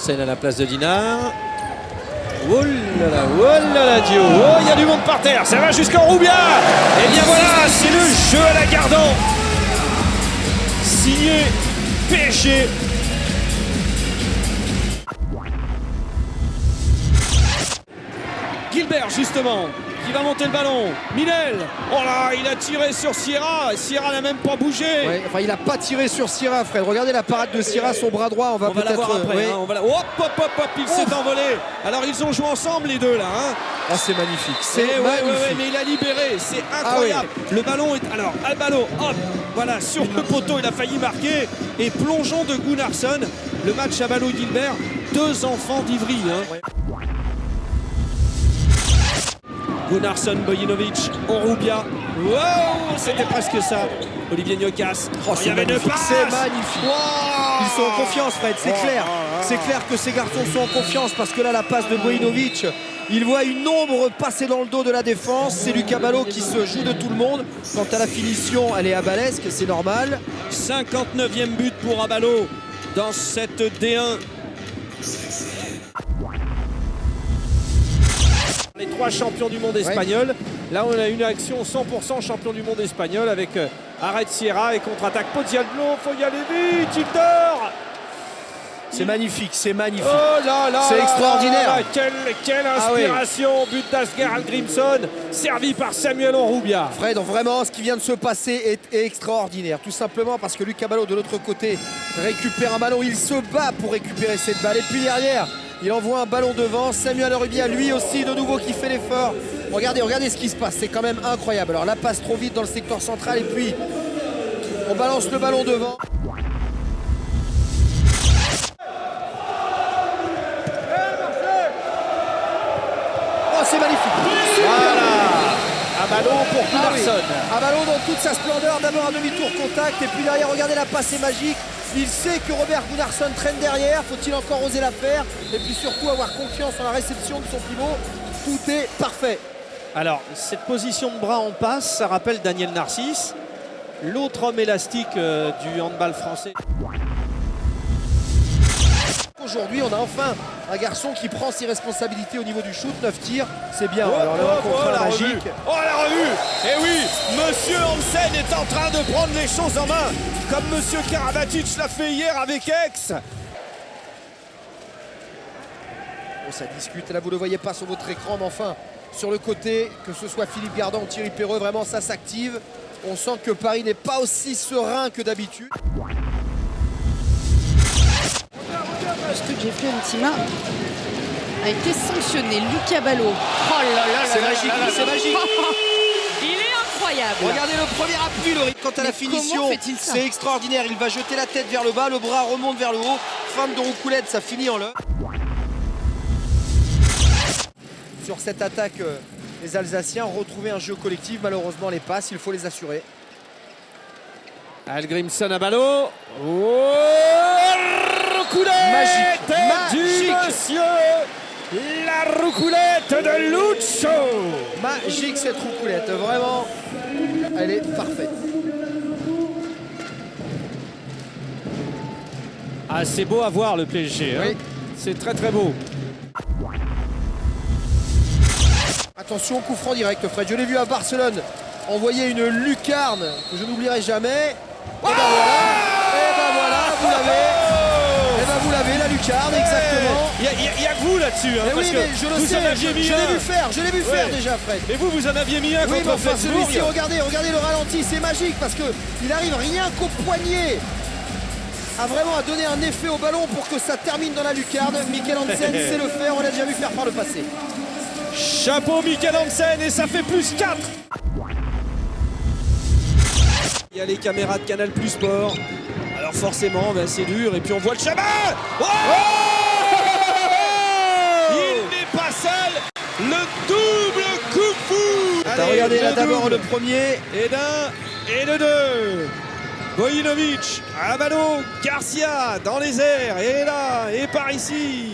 Gunnarsson à la place de Dinard. Oh là là, Dio. Oh, il y a du monde par terre. Ça va jusqu'en Roubia. Et bien voilà, c'est le jeu à la Gardan. Signé PSG. Gilbert justement, qui va monter le ballon. Minel, oh là, il a tiré sur Sierra. Sierra n'a même pas bougé. Ouais, enfin, il n'a pas tiré sur Sierra, Fred. Regardez la parade de Sierra, son bras droit. On va la voir peut-être. après. Ouais. Hein, on va la... Hop, hop, hop, hop, il s'est envolé. Alors ils ont joué ensemble les deux là. Hein. Oh, c'est magnifique. C'est magnifique. mais il a libéré. C'est incroyable. Ah, oui. Le ballon est. Alors, Albalo, hop, voilà, sur le poteau, il a failli marquer. Et plongeon de Gunnarsson. Le match Abalo-Gilbert, deux enfants d'Ivry. Hein. Gunnarsson, Bojinovic, Onrubia. Wow, c'était presque ça. Olivier Gnocas. Oh, il y avait deux passes. C'est magnifique. Wow. Ils sont en confiance, Fred, c'est clair. C'est clair que ces garçons sont en confiance parce que là, la passe de Bojinovic, il voit une ombre passer dans le dos de la défense. C'est Luc Abalo qui se joue de tout le monde. Quant à la finition, elle est abalesque, c'est normal. 59e but pour Abalo dans cette D1. Les trois champions du monde espagnol. Ouais. Là, on a une action 100% champion du monde espagnol avec arrêt de Sierra et contre-attaque Pozziallo. Faut y aller vite, il dort. C'est magnifique, c'est magnifique. Oh là là, c'est extraordinaire. Là, quelle inspiration. Ah oui. But d'Asger Algrimson, servi par Samuel Onrubia. Fred, vraiment, ce qui vient de se passer est extraordinaire. Tout simplement parce que Luc Abalo, de l'autre côté, récupère un ballon. Il se bat pour récupérer cette balle. Et puis derrière, il envoie un ballon devant. Samuel Onrubia, lui aussi, de nouveau, qui fait l'effort. Regardez ce qui se passe. C'est quand même incroyable. Alors, la passe trop vite dans le secteur central. Et puis, on balance le ballon devant. C'est magnifique. Voilà. Abalo pour Gunnarsson. Abalo dans toute sa splendeur. D'abord un demi-tour contact. Et puis derrière, regardez la passe est magique. Il sait que Robert Gunnarsson traîne derrière. Faut-il encore oser la faire? Et puis surtout avoir confiance en la réception de son pivot. Tout est parfait. Alors, cette position de bras en passe, ça rappelle Daniel Narcisse, l'autre homme élastique du handball français. Aujourd'hui, on a enfin un garçon qui prend ses responsabilités au niveau du shoot. 9 tirs, c'est bien. Oh, alors, la magique. Revue. Oh, la revue. Et oui, Monsieur Hansen est en train de prendre les choses en main, comme Monsieur Karabatic l'a fait hier avec Aix. Oh, ça discute. Là, vous ne le voyez pas sur votre écran, mais enfin, sur le côté, que ce soit Philippe Gardan ou Thierry Perreux, vraiment, ça s'active. On sent que Paris n'est pas aussi serein que d'habitude. Parce que Jeffrey Antima a été sanctionné. Luc Abalo. Oh là là là. C'est magique, c'est magique. Il est incroyable. Regardez le premier appui, Laurie. Quant à la finition, c'est extraordinaire. Il va jeter la tête vers le bas, le bras remonte vers le haut. Fin de roucoulette, ça finit en l'heure. Sur cette attaque, les Alsaciens ont retrouvé un jeu collectif. Malheureusement, les passes, il faut les assurer. Algrimson à Abalo. Oh, magique du monsieur. La roucoulette de Lucho. Magique cette roucoulette, vraiment. Elle est parfaite. Ah, c'est beau à voir le PSG. Oui. Hein. C'est très très beau. Attention, coup franc direct, Fred. Je l'ai vu à Barcelone envoyer une lucarne que je n'oublierai jamais. Et ben voilà, vous l'avez. Et ben vous l'avez, la lucarne, exactement. Il y a que vous là-dessus. Hein, oui, mais je le sais, je l'ai vu faire déjà, Fred. Et vous en aviez mis un contre Flensbourg. Celui-ci, regardez le ralenti, c'est magique parce qu'il arrive rien qu'au poignet à vraiment donner un effet au ballon pour que ça termine dans la lucarne. Mikkel Hansen sait le faire, on l'a déjà vu faire par le passé. Chapeau Mikkel Hansen et ça fait plus 4. Il y a les caméras de Canal Plus Sport. Alors forcément, ben, c'est dur. Et puis on voit le Chabat. Oh, il n'est pas seul. Le double coup fou. Regardez là d'abord le premier. Et d'un et de deux. Bojinovic, Abalo, Garcia dans les airs. Et là, et par ici.